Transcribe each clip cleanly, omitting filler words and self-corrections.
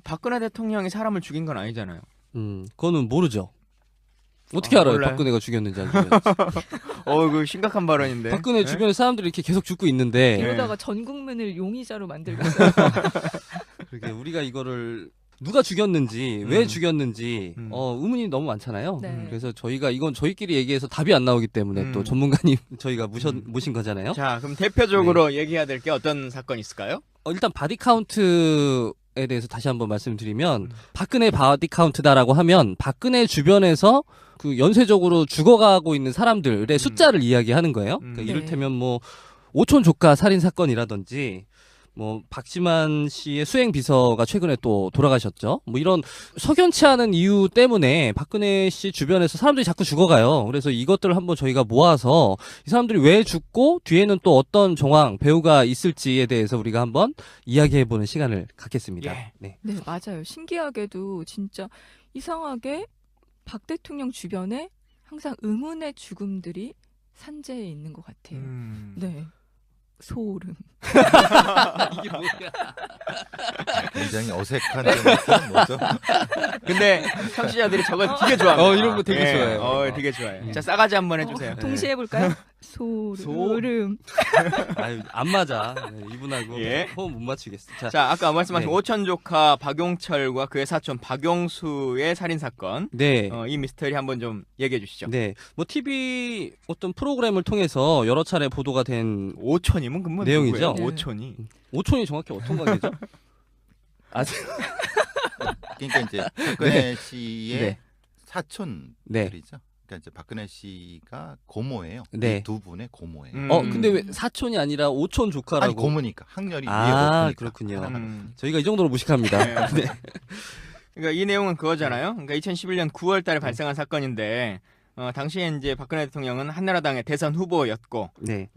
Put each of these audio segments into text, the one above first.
박근혜 대통령이 사람을 죽인 건 아니잖아요. 그거는 모르죠. 어떻게 알아요? 몰라요. 박근혜가 죽였는지 안 죽였는지. 그 심각한 발언인데. 박근혜 네? 주변에 사람들이 이렇게 계속 죽고 있는데 네. 이러다가 전 국민을 용의자로 만들겠어요. 그러게 우리가 이거를 누가 죽였는지 왜 죽였는지 의문이 너무 많잖아요. 네. 그래서 저희가 이건 저희끼리 얘기해서 답이 안 나오기 때문에 또 전문가님 저희가 모신 거잖아요. 자, 그럼 대표적으로 얘기해야 될 게 어떤 사건이 있을까요? 일단 바디 카운트에 대해서 다시 한번 말씀드리면 박근혜 바디 카운트다라고 하면 박근혜 주변에서 그 연쇄적으로 죽어가고 있는 사람들의 숫자를 이야기하는 거예요. 그러니까 네. 이를테면 뭐 오촌 조카 살인 사건이라든지 뭐 박지만 씨의 수행 비서가 최근에 또 돌아가셨죠. 뭐 이런 석연치 않은 이유 때문에 박근혜 씨 주변에서 사람들이 자꾸 죽어가요. 그래서 이것들을 한번 저희가 모아서 이 사람들이 왜 죽고 뒤에는 또 어떤 정황 배우가 있을지에 대해서 우리가 한번 이야기해보는 시간을 갖겠습니다. 예. 네. 네, 맞아요. 신기하게도 진짜 이상하게 박 대통령 주변에 항상 의문의 죽음들이 산재해 있는 것 같아요. 네. 소름. 이게 뭐야? 굉장히 어색한 점이 뭐죠? 근데 청취자들이 저거 되게 좋아합니다. 이런 거 되게 좋아해요. 되게 좋아해요. 자, 싸가지 한번 해주세요. 동시에 해볼까요? 소름. 아유, 안 맞아. 네, 이분하고 예. 호흡 못 맞추겠어. 자, 아까 말씀하신 네. 오천 조카 박용철과 그의 사촌 박용수의 살인 사건. 네. 이 미스터리 한번 좀 얘기해 주시죠. 네. 뭐 TV 어떤 프로그램을 통해서 여러 차례 보도가 된 오천이면 그건 내용이죠? 누구예요? 네. 오천이. 오촌이 정확히 어떤 관계죠? 그러니까 이제 박근혜 씨의 네. 사촌들이죠. 네. 그러니까 이제 박근혜 씨가 고모예요. 네. 이 두 분의 고모예요. 근데 왜 사촌이 아니라 오촌 조카라고? 아니 고모니까 학렬이 위에 아, 높으니까. 그렇군요. 음. 저희가 이 정도로 무식합니다. 네. 그러니까 이 내용은 그거잖아요. 그러니까 2011년 9월달에 발생한 사건인데 당시에 이제 박근혜 대통령은 한나라당의 대선 후보였고 네.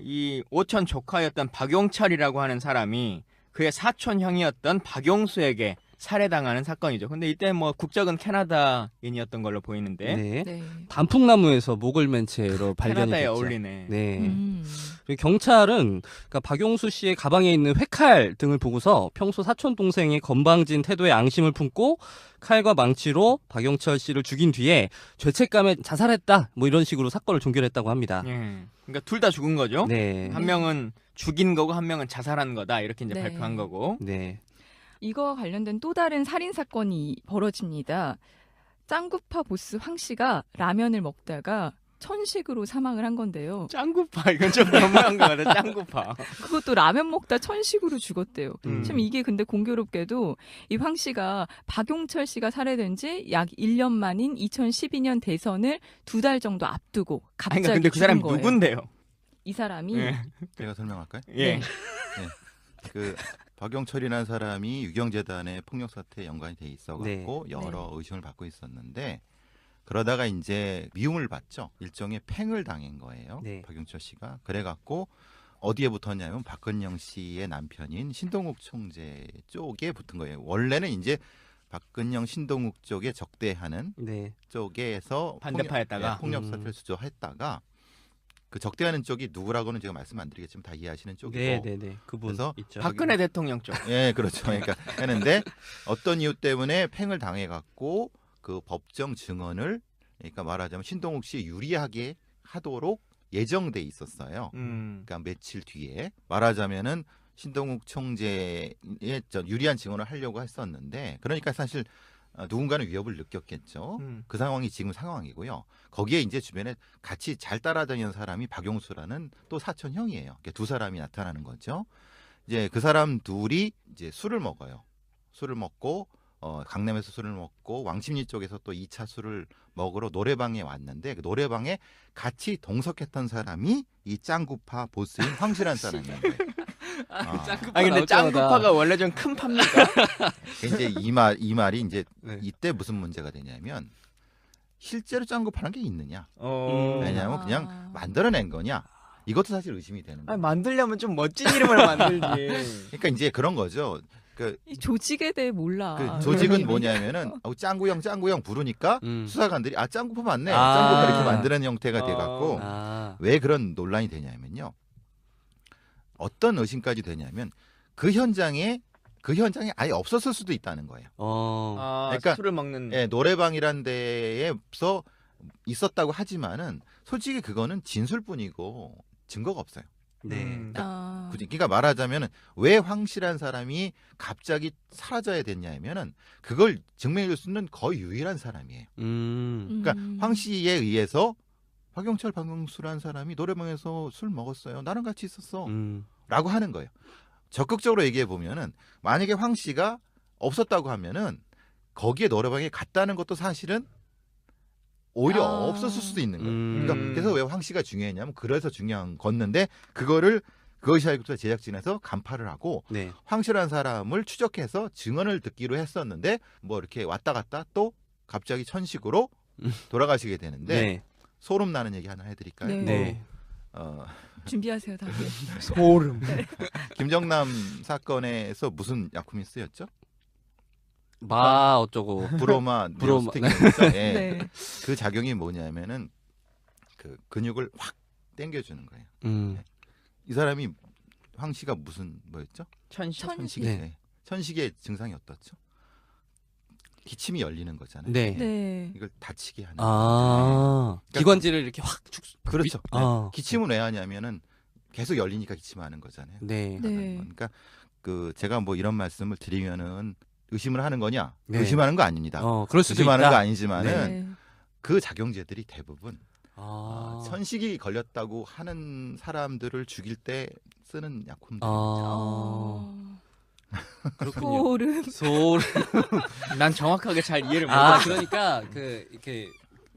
이 오천 조카였던 박용철이라고 하는 사람이 그의 사촌 형이었던 박용수에게 살해당하는 사건이죠. 근데 이때 뭐 국적은 캐나다인이었던 걸로 보이는데 네. 네. 단풍나무에서 목을 맨 채로 발견이 캐나다에 됐죠. 어울리네. 네. 그리고 경찰은 그러니까 박용수 씨의 가방에 있는 회칼 등을 보고서 평소 사촌 동생의 건방진 태도에 앙심을 품고 칼과 망치로 박용철 씨를 죽인 뒤에 죄책감에 자살했다. 뭐 이런 식으로 사건을 종결했다고 합니다. 예. 그러니까 둘 다 죽은 거죠. 네. 한 명은 죽인 거고 한 명은 자살한 거다. 이렇게 이제 네. 발표한 거고. 네. 이거와 관련된 또 다른 살인 사건이 벌어집니다. 짱구파 보스 황 씨가 라면을 먹다가 천식으로 사망을 한 건데요. 짱구파 이건 좀 너무한 거 같아. 짱구파. 그것도 라면 먹다 천식으로 죽었대요. 음. 참 이게 근데 공교롭게도 이 황 씨가 박용철 씨가 살해된 지 약 1년 만인 2012년 대선을 2달 정도 앞두고 갑자기 그러니까 근데 그 사람이 죽은 거예요. 누군데요? 이 사람이 예. 제가 설명할까요? 예. 네. 그 박용철이라는 사람이 유경재단의 폭력 사태에 연관이 돼 있어갖고 네. 여러 의심을 받고 있었는데 그러다가 이제 미움을 받죠. 일종의 팽을 당한 거예요. 네. 박용철 씨가 그래갖고 어디에 붙었냐면 박근영 씨의 남편인 신동욱 총재 쪽에 붙은 거예요. 원래는 이제 박근영 신동욱 쪽에 적대하는 네. 쪽에서 반대파였다가. 폭력 사태를 주저했다가 그 적대하는 쪽이 누구라고는 제가 말씀 안 드리겠지만 다 이해하시는 쪽이고 네, 네, 네. 그분 그래서 있죠. 박근혜 대통령 쪽. 예, 그렇죠. 그러니까 했는데 어떤 이유 때문에 팽을 당해갖고 그 법정 증언을 그러니까 말하자면 신동욱 씨 유리하게 하도록 예정돼 있었어요. 그러니까 며칠 뒤에 말하자면은 신동욱 총재의 유리한 증언을 하려고 했었는데 그러니까 사실 누군가는 위협을 느꼈겠죠. 그 상황이 지금 상황이고요. 거기에 이제 주변에 같이 잘 따라다니는 사람이 박용수라는 또 사촌 형이에요. 그러니까 두 사람이 나타나는 거죠. 이제 그 사람 둘이 이제 술을 먹어요. 술을 먹고 강남에서 술을 먹고 왕십리 쪽에서 또 2차 술을 먹으러 노래방에 왔는데 그 노래방에 같이 동석했던 사람이 이 짱구파 보스인 황실한 사람이에요. 근데 짱구파가 원래 좀 큰 파입니까? 이제 이 말이 이제 네. 이때 무슨 문제가 되냐면 실제로 짱구파라는 게 있느냐? 어... 왜냐하면 그냥 만들어낸 거냐? 이것도 사실 의심이 되는 거예요. 아니, 만들려면 좀 멋진 이름을 만들지. 그러니까 이제 그런 거죠. 이 조직에 대해 몰라. 그 조직은 뭐냐면은 짱구형 부르니까 수사관들이 짱구파 맞네. 짱구파 이렇게 만드는 형태가 돼갖고 왜 그런 논란이 되냐면요. 어떤 의심까지 되냐면 그 현장에 그 현장에 아예 없었을 수도 있다는 거예요. 그러니까 술을 먹는. 예, 노래방이란 데에서 있었다고 하지만은 솔직히 그거는 진술뿐이고 증거가 없어요. 네. 그러니까 말하자면 왜 황씨란 사람이 갑자기 사라져야 됐냐면은 그걸 증명해 줄 수 있는 거의 유일한 사람이에요. 그러니까 황씨에 의해서 박용철, 박용수라는 사람이 노래방에서 술 먹었어요. 나랑 같이 있었어. 라고 하는 거예요. 적극적으로 얘기해 보면은 만약에 황씨가 없었다고 하면은 거기에 노래방에 갔다는 것도 사실은 오히려 없었을 수도 있는 거예요. 그러니까 그래서 왜 황씨가 중요했냐면 그래서 중요한 건데 그것이 알고 제작진에서 간파를 하고 네. 황씨라는 사람을 추적해서 증언을 듣기로 했었는데 뭐 이렇게 왔다 갔다 또 갑자기 천식으로 돌아가시게 되는데 네. 소름 나는 얘기 하나 해드릴까요? 네. 네. 준비하세요, 다들. 소름. 김정남 사건에서 무슨 약품이 쓰였죠? 마 어쩌고. 브로마, 브로마. 뉴로스틱이죠. 예. 네. 그 작용이 뭐냐면은 그 근육을 확 당겨주는 거예요. 이 사람이 황씨가 무슨 뭐였죠? 천식. 천식. 네. 네. 천식의 증상이 어떻죠? 기침이 열리는 거잖아요. 네. 네. 이걸 다치게 하는. 기관지를 이렇게 확 축. 그렇죠. 미- 아. 기침은 왜 하냐면은 계속 열리니까 기침하는 거잖아요. 네. 네. 그러니까 그 제가 뭐 이런 말씀을 드리면은 의심을 하는 거냐? 네. 의심하는 거 아닙니다. 그럴 수도 의심하는 있다. 거 아니지만은 네. 그 작용제들이 대부분 아. 천식이 걸렸다고 하는 사람들을 죽일 때 쓰는 약품들. 그렇군요. 소름. 소름. 난 정확하게 잘 이해를 아, 못했어. 그러니까 그 이렇게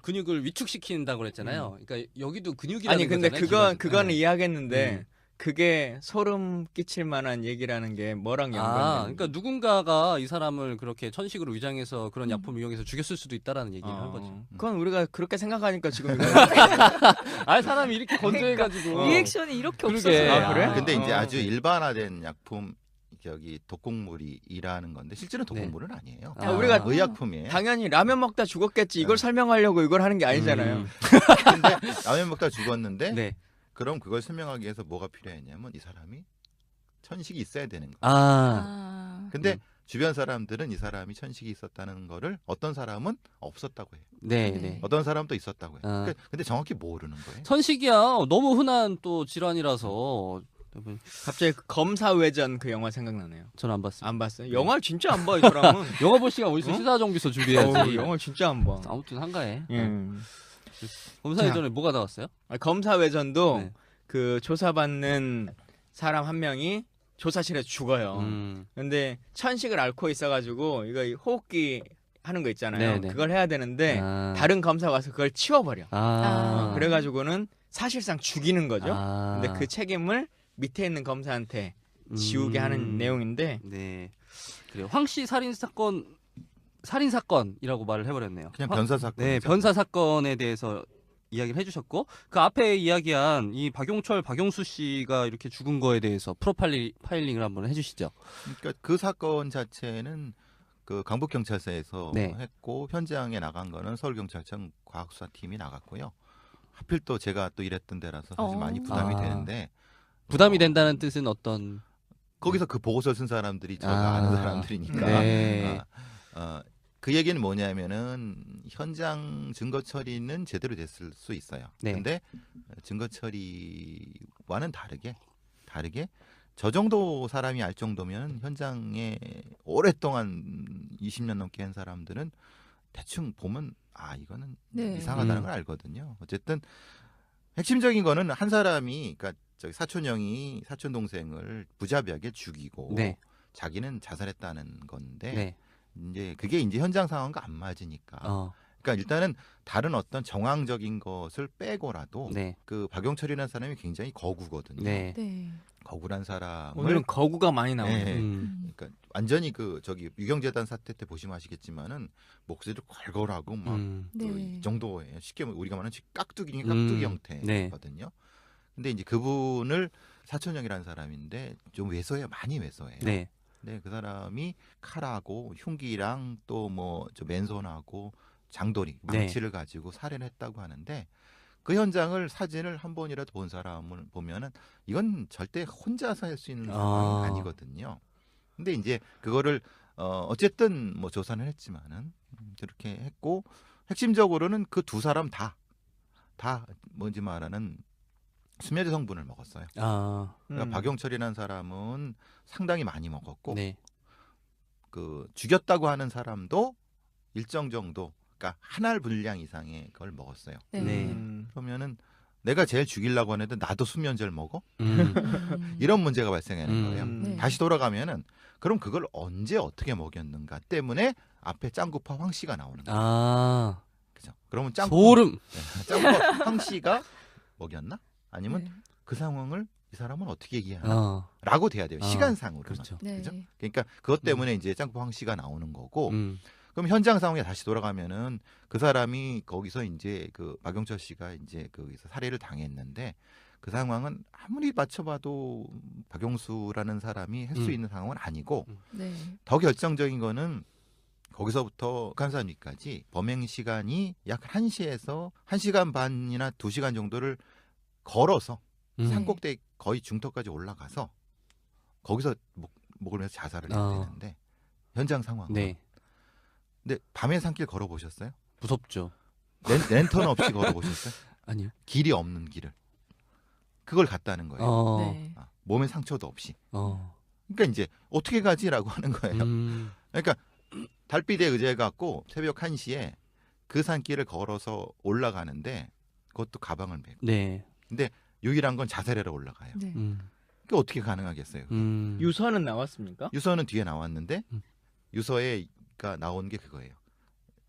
근육을 위축시킨다고 그랬잖아요. 그러니까 여기도 근육이라는 아니 근데 거잖아요. 그거는 네. 이해하겠는데 그게 소름 끼칠 만한 얘기라는 게 뭐랑 연관이? 그러니까 누군가가 이 사람을 그렇게 천식으로 위장해서 그런 약품을 이용해서 죽였을 수도 있다라는 얘기를 한 거죠. 그건 우리가 그렇게 생각하니까 지금 이거 사람이 이렇게 건조해가지고 리액션이 이렇게 그러게. 없어서. 아, 그래? 근데 이제 어. 아주 일반화된 약품 저기 독곡물이라는 건데 실제는 독곡물은 아니에요. 우리가 의약품이에요. 당연히 라면 먹다 죽었겠지 이걸 설명하려고 이걸 하는 게 아니잖아요. 근데 라면 먹다 죽었는데 네. 그럼 그걸 설명하기 위해서 뭐가 필요했냐면 이 사람이 천식이 있어야 되는 거예요. 아. 근데 주변 사람들은 이 사람이 천식이 있었다는 거를 어떤 사람은 없었다고 해요. 네, 네. 네. 어떤 사람도 있었다고 해요. 아. 근데 정확히 모르는 거예요. 천식이야. 너무 흔한 또 질환이라서 갑자기 그 검사외전 그 영화 생각나네요. 저는 안 봤어요. 안 봤어요? 영화를 진짜 안 봐 이 사람은. 영화 볼 시간 어디서 어? 시사정비서 준비해야지. 영화를 진짜 안 봐. 아무튼 한가해. 검사 자. 예전에 뭐가 나왔어요? 검사외전도 네. 그 조사받는 사람 한 명이 조사실에서 죽어요. 근데 천식을 앓고 있어가지고 이거 호흡기 하는 거 있잖아요. 네네. 그걸 해야 되는데 아. 다른 검사가 와서 그걸 치워버려. 아. 그래가지고는 사실상 죽이는 거죠. 아. 근데 그 책임을 밑에 있는 검사한테 지우게 하는 내용인데 네. 그래요. 황씨 살인 사건이라고 말을 해버렸네요. 그냥 변사 사건. 네, 변사 사건에 대해서 이야기를 해주셨고 그 앞에 이야기한 이 박용철, 박용수 씨가 이렇게 죽은 거에 대해서 프로파일링을 한번 해주시죠. 그러니까 그 사건 자체는 그 강북경찰서에서 네. 했고 현장에 나간 거는 서울경찰청 과학수사팀이 나갔고요. 하필 또 제가 또 일했던 데라서 사실 많이 부담이 아. 되는데 부담이 된다는 뜻은 어떤? 거기서 그 보고서 쓴 사람들이 저가 아. 아는 사람들이니까 네. 그 얘기는 뭐냐면은 현장 증거 처리는 제대로 됐을 수 있어요. 네. 근데 증거 처리와는 다르게 저 정도 사람이 알 정도면 현장에 오랫동안 20년 넘게 한 사람들은 대충 보면 이거는 네. 이상하다는 걸 알거든요. 어쨌든 핵심적인 거는 한 사람이 그러니까 저기 사촌 형이 사촌 동생을 부자비하게 죽이고 네. 자기는 자살했다는 건데 네. 이제 그게 이제 현장 상황과 안 맞으니까. 그러니까 일단은 다른 어떤 정황적인 것을 빼고라도 네. 그 박용철이라는 사람이 굉장히 거구거든요. 네. 네. 거구란 사람을 오늘은 거구가 많이 나오네. 네. 음. 그러니까 완전히 그 저기 유경재단 사태 때 보시면 아시겠지만은 목소리를 걸걸하고 막 네. 이 정도에 쉽게 우리가 말하는 깍두기 네. 형태거든요. 근데 이제 그분을 사촌형이라는 사람인데 좀 왜소해요. 많이 왜소해요. 네. 네, 그 사람이 칼하고 흉기랑 또 뭐 저 맨손하고 장도리, 망치를 가지고 살해를 했다고 하는데 그 현장을 사진을 한 번이라도 본 사람을 보면은 이건 절대 혼자서 할 수 있는 상황이 아니거든요. 근데 이제 그거를 어쨌든 뭐 조사는 했지만은 그렇게 했고 핵심적으로는 그 두 사람 다 뭔지 말하는 수면제 성분을 먹었어요. 아, 그러니까 박용철이라는 사람은 상당히 많이 먹었고 네. 그 죽였다고 하는 사람도 일정 정도, 그러니까 한 알 분량 이상의 걸 먹었어요. 네. 네. 그러면은 내가 제일 죽이려고 하는데 나도 수면제를 먹어? 음. 이런 문제가 발생하는 음. 거예요. 네. 다시 돌아가면은 그럼 그걸 언제 어떻게 먹였는가 때문에 앞에 짱구파 황씨가 나오는 거예요. 아, 그죠? 그러면 짱구파 소름. 황씨가 먹였나? 아니면 네. 그 상황을 이 사람은 어떻게 이해하나? 어, 라고 돼야 돼요. 시간상으로. 그렇죠. 네. 그죠? 그러니까 그것 때문에 이제 짱구파 황씨가 나오는 거고 음. 그럼 현장 상황에 다시 돌아가면은 그 사람이 거기서 이제 그 박용철 씨가 이제 거기서 살해를 당했는데 그 상황은 아무리 맞춰봐도 박용수라는 사람이 할 수 있는 상황은 아니고 네. 더 결정적인 거는 거기서부터 북한산 위까지 범행 시간이 약 1시에서 1시간 반이나 2시간 정도를 걸어서 산 꼭대기 거의 중턱까지 올라가서 거기서 목을 매서 자살을 해야 되는데 현장 상황은 네. 근데 밤에 산길 걸어보셨어요? 무섭죠. 랜턴 없이 걸어보셨어요? 아니요. 길이 없는 길을 그걸 갔다는 거예요. 네. 몸에 상처도 없이. 어. 그러니까 이제 어떻게 가지라고 하는 거예요. 음. 그러니까 달빛에 의지해 갖고 새벽 1시에 그 산길을 걸어서 올라가는데 그것도 가방을 메고. 네. 유일한 건 자살해러 올라가요. 네. 그게 어떻게 가능하겠어요? 유서는 나왔습니까? 유서는 뒤에 나왔는데 음. 유서에가 나온 게 그거예요.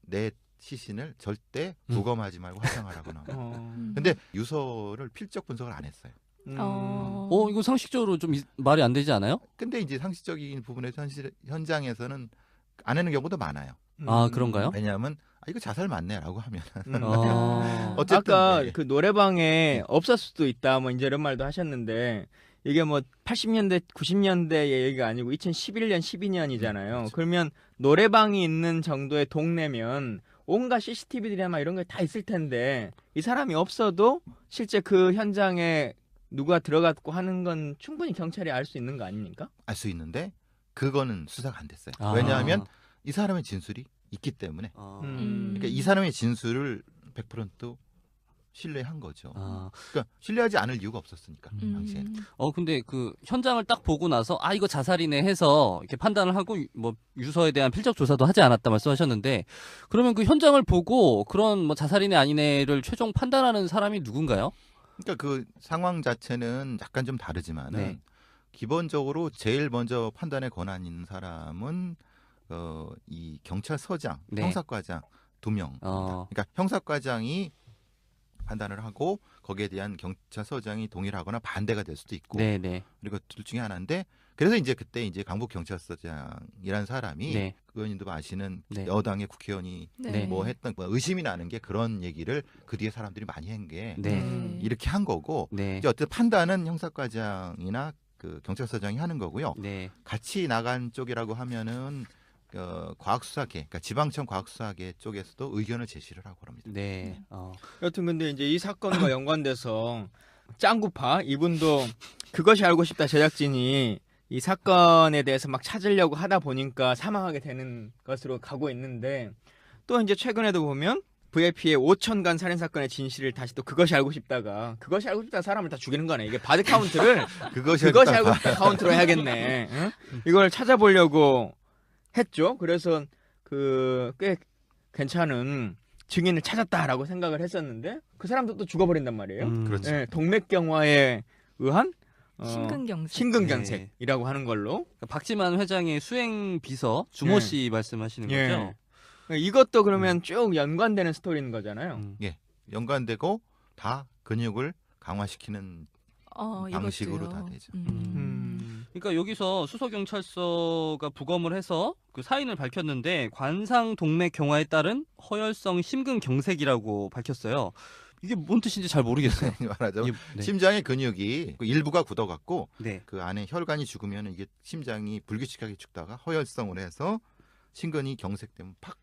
내 시신을 절대 부검하지 말고 화상하라고 나와요. 근데 유서를 필적 분석을 안 했어요. 이거 상식적으로 좀 말이 안 되지 않아요? 근데 이제 상식적인 부분에서 현장에서는 안 하는 경우도 많아요. 아, 그런가요? 왜냐하면 이거 자살 맞네라고 하면 어쨌든 아까 네. 그 노래방에 없을 수도 있다 뭐 이제 이런 말도 하셨는데 이게 뭐 80년대 90년대의 얘기가 아니고 2011년 12년이잖아요. 그렇죠. 그러면 노래방이 있는 정도의 동네면 온갖 CCTV들이나 막 이런 게 다 있을 텐데 이 사람이 없어도 실제 그 현장에 누가 들어갔고 하는 건 충분히 경찰이 알 수 있는 거 아닙니까? 알 수 있는데 그거는 수사가 안 됐어요. 아. 왜냐하면 이 사람의 진술이 있기 때문에. 그러니까 이 사람의 진술을 100% 신뢰한 거죠. 그러니까 신뢰하지 않을 이유가 없었으니까 당시에. 근데 그 현장을 딱 보고 나서 이거 자살이네 해서 이렇게 판단을 하고 뭐 유서에 대한 필적 조사도 하지 않았다 말씀하셨는데 그러면 그 현장을 보고 그런 뭐 자살이네 아니네를 최종 판단하는 사람이 누군가요? 그러니까 그 상황 자체는 약간 좀 다르지만은 네. 기본적으로 제일 먼저 판단의 권한 있는 사람은 이 경찰서장, 네. 형사과장 2명. 그러니까 형사과장이 판단을 하고 거기에 대한 경찰서장이 동의를 하거나 반대가 될 수도 있고. 네네. 그리고 둘 중에 하나인데 그래서 이제 그때 이제 강북 경찰서장이라는 사람이 네. 의원님도 아시는 네. 여당의 국회의원이 네. 뭐 했던 의심이 나는 게 그런 얘기를 그 뒤에 사람들이 많이 한 게 네. 이렇게 한 거고 네. 이제 어쨌든 판단은 형사과장이나 그 경찰서장이 하는 거고요. 네. 같이 나간 쪽이라고 하면은 과학수사계, 그러니까 지방청 과학수사계 쪽에서도 의견을 제시를 하고 그럽니다. 네. 여튼 근데 이제 이 사건과 연관돼서 짱구파 이분도 그것이 알고 싶다 제작진이 이 사건에 대해서 막 찾으려고 하다 보니까 사망하게 되는 것으로 가고 있는데 또 이제 최근에도 보면 VIP의 5천간 살인 사건의 진실을 다시 또 그것이 알고 싶다가 그것이 알고 싶다 사람을 다 죽이는 거네. 이게 바디 카운트를 그것이 알고 싶다 카운트로 해야겠네. 응? 이걸 찾아보려고 했죠. 그래서 그 꽤 괜찮은 증인을 찾았다라고 생각을 했었는데 그 사람도 또 죽어버린단 말이에요. 그렇죠. 네, 동맥경화에 의한 심근경색. 심근경색이라고 하는 걸로. 그러니까 박지만 회장의 수행 비서 주모 씨 말씀하시는 거죠? 이것도 그러면 쭉 연관되는 스토리인 거잖아요. 연관되고 다 근육을 강화시키는 방식으로 이것도요. 다 되죠. 그러니까 여기서 수서경찰서가 부검을 해서 그 사인을 밝혔는데 관상 동맥 경화에 따른 허혈성 심근경색이라고 밝혔어요. 이게 뭔 뜻인지 잘 모르겠어요. 말하자면 네. 심장의 근육이 일부가 굳어갖고 네. 그 안에 혈관이 죽으면 이게 심장이 불규칙하게 죽다가 허혈성으로 해서 심근이 경색되면 팍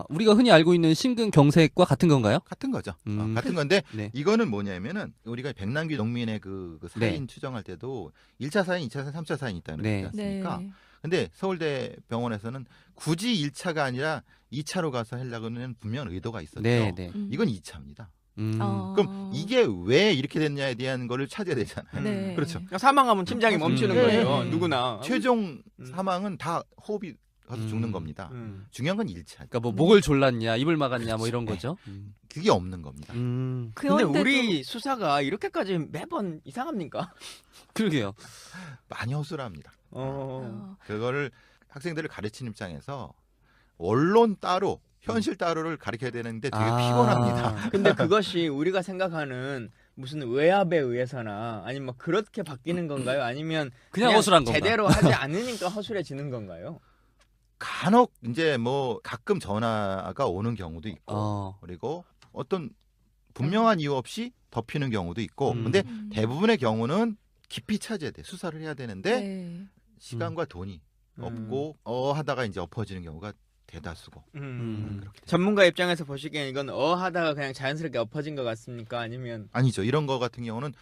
우리가 흔히 알고 있는 심근경색과 같은 건가요? 같은 거죠. 같은 건데 네. 이거는 뭐냐면은 우리가 백남기 농민의 그 사인 추정할 때도 1차 사인, 2차 사인, 3차 사인이 있다는 네. 거지 않습니까? 근데 서울대 병원에서는 굳이 1차가 아니라 2차로 가서 하려고는 분명 의도가 있었죠. 네, 네. 이건 2차입니다. 어. 그럼 이게 왜 이렇게 됐냐에 대한 거를 찾아야 되잖아요. 네. 그렇죠. 그러니까 사망하면 심장이 멈추는 네. 거예요. 누구나. 최종 음. 사망은 다 호흡이 가서 죽는 겁니다. 중요한 건 1차. 그러니까 뭐 목을 졸랐냐, 입을 막았냐, 뭐 이런 거죠. 그게 없는 겁니다. 근데 그런데도 우리 수사가 이렇게까지 매번 이상합니까? 그러게요. 많이 허술합니다. 어. 그거를 학생들을 가르치는 입장에서 원론 따로 현실 따로를 가르쳐야 되는데 되게 피곤합니다. 근데 그것이 우리가 생각하는 무슨 외압에 의해서나 아니면 뭐 그렇게 바뀌는 건가요? 아니면 그냥 허술한 건가? 제대로 하지 않으니까 허술해지는 건가요? 간혹 이제 뭐 가끔 전화가 오는 경우도 있고 그리고 어떤 분명한 이유 없이 덮이는 경우도 있고 근데 대부분의 경우는 깊이 찾아야 돼. 수사를 해야 되는데 네. 시간과 돈이 없고 하다가 이제 엎어지는 경우가 대다수고. 그렇게 돼요. 전문가 입장에서 보시기엔 이건 하다가 그냥 자연스럽게 엎어진 것 같습니까? 아니면 아니죠. 이런 거 같은 경우는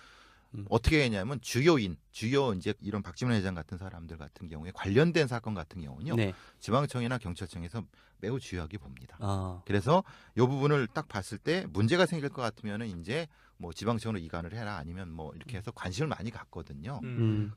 어떻게 했냐면 주요 이제 이런 박지원 회장 같은 사람들 같은 경우에 관련된 사건 같은 경우는요. 네. 지방청이나 경찰청에서 매우 주요하게 봅니다. 아. 그래서 이 부분을 딱 봤을 때 문제가 생길 것 같으면은 이제 뭐 지방청으로 이관을 해라 아니면 뭐 이렇게 해서 관심을 많이 갖거든요.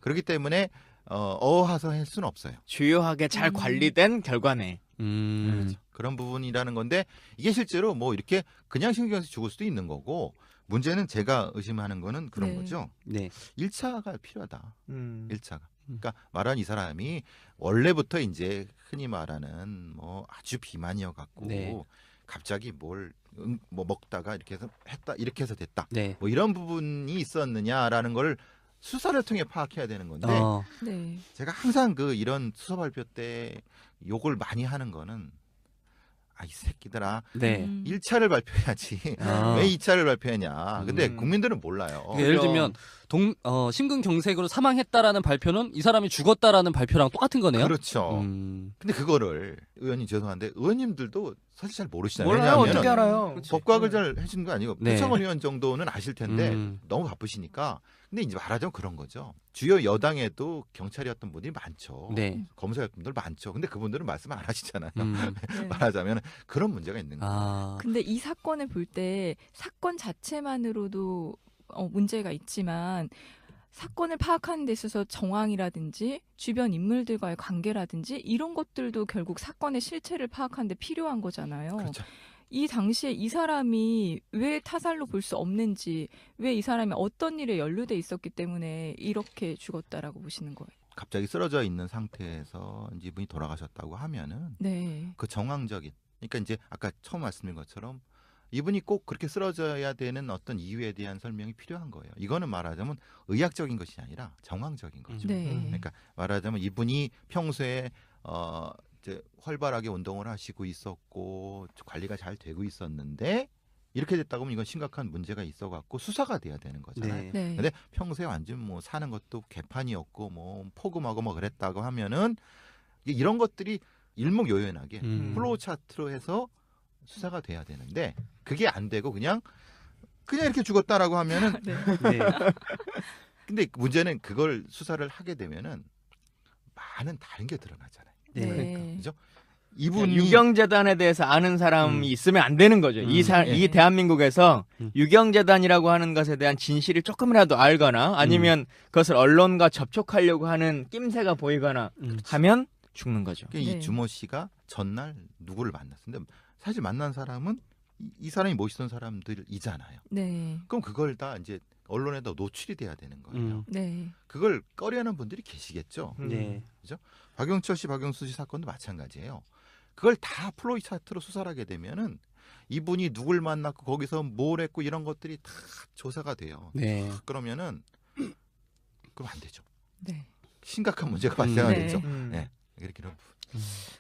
그렇기 때문에 어하서 할 수는 없어요. 주요하게 잘 관리된 결과네. 그렇죠. 그런 부분이라는 건데 이게 실제로 뭐 이렇게 그냥 신경쓰 죽을 수도 있는 거고 문제는 제가 의심하는 거는 그런 네. 거죠. 네. 1차가 필요하다. 1차가. 음. 그러니까 말하는 이 사람이 원래부터 이제 흔히 말하는 뭐 아주 비만이어 갖고 네. 갑자기 뭘 뭐 먹다가 이렇게 해서 했다 이렇게 해서 됐다. 네. 뭐 이런 부분이 있었느냐라는 걸 수사를 통해 파악해야 되는 건데 네. 제가 항상 이런 수사 발표 때 욕을 많이 하는 거는 이 새끼들아 네. 1차를 발표해야지 왜 2차를 발표했냐. 근데 국민들은 몰라요. 그러니까 예를 들면 심근경색으로 사망했다라는 발표는 이 사람이 죽었다라는 발표랑 똑같은 거네요. 그렇죠. 근데 그거를 의원님 죄송한데 의원님들도 사실 잘 모르시잖아요. 몰라요. 왜냐하면 어떻게 알아요? 법과학을 잘 하시는 거 아니고 네. 표창원 의원 정도는 아실 텐데 너무 바쁘시니까. 근데 이제 말하자면 그런 거죠. 주요 여당에도 경찰이었던 분들이 많죠. 네. 검사였던 분들 많죠. 근데 그분들은 말씀 안 하시잖아요. 네. 말하자면 그런 문제가 있는 거예요. 아. 근데 이 사건을 볼 때 사건 자체만으로도 문제가 있지만 사건을 파악하는 데 있어서 정황이라든지 주변 인물들과의 관계라든지 이런 것들도 결국 사건의 실체를 파악하는 데 필요한 거잖아요. 그렇죠. 이 당시에 이 사람이 왜 타살로 볼 수 없는지, 왜 이 사람이 어떤 일에 연루돼 있었기 때문에 이렇게 죽었다라고 보시는 거예요. 갑자기 쓰러져 있는 상태에서 이제 이분이 돌아가셨다고 하면은 네. 그 정황적인 그러니까 이제 아까 처음 말씀드린 것처럼 이분이 꼭 그렇게 쓰러져야 되는 어떤 이유에 대한 설명이 필요한 거예요. 이거는 말하자면 의학적인 것이 아니라 정황적인 거죠. 네. 그러니까 말하자면 이분이 평소에 이제 활발하게 운동을 하시고 있었고 관리가 잘 되고 있었는데 이렇게 됐다고 하면 이건 심각한 문제가 있어갖고 수사가 돼야 되는 거잖아요. 네. 네. 근데 평소에 완전 뭐 사는 것도 개판이었고 뭐 포금하고 뭐 그랬다고 하면은 이런 것들이 일목요연하게 플로우 차트로 해서 수사가 돼야 되는데 그게 안 되고 그냥 이렇게 죽었다라고 하면은 네. 네. 근데 문제는 그걸 수사를 하게 되면은 많은 다른 게 드러나잖아요. 네. 그러니까. 그죠? 이분이 유경재단에 대해서 아는 사람이 있으면 안 되는 거죠. 이 네. 대한민국에서 음. 유경재단이라고 하는 것에 대한 진실을 조금이라도 알거나 아니면 그것을 언론과 접촉하려고 하는 낌새가 보이거나 하면 죽는 거죠. 이 네. 주모 씨가 전날 누구를 만났는데 사실 만난 사람은 이 사람이 모시던 사람들이잖아요. 네. 그럼 그걸 다 이제 언론에다 노출이 돼야 되는 거예요. 네. 그걸 꺼려하는 분들이 계시겠죠. 네. 박영철 씨, 박영수 씨 사건도 마찬가지예요. 그걸 다 플로이 차트로 수사를 하게 되면은 이분이 누굴 만났고 거기서 뭘 했고 이런 것들이 다 조사가 돼요. 네. 그러면은 그럼 안 되죠. 네. 심각한 문제가 발생하겠죠. 네. 네. 이렇게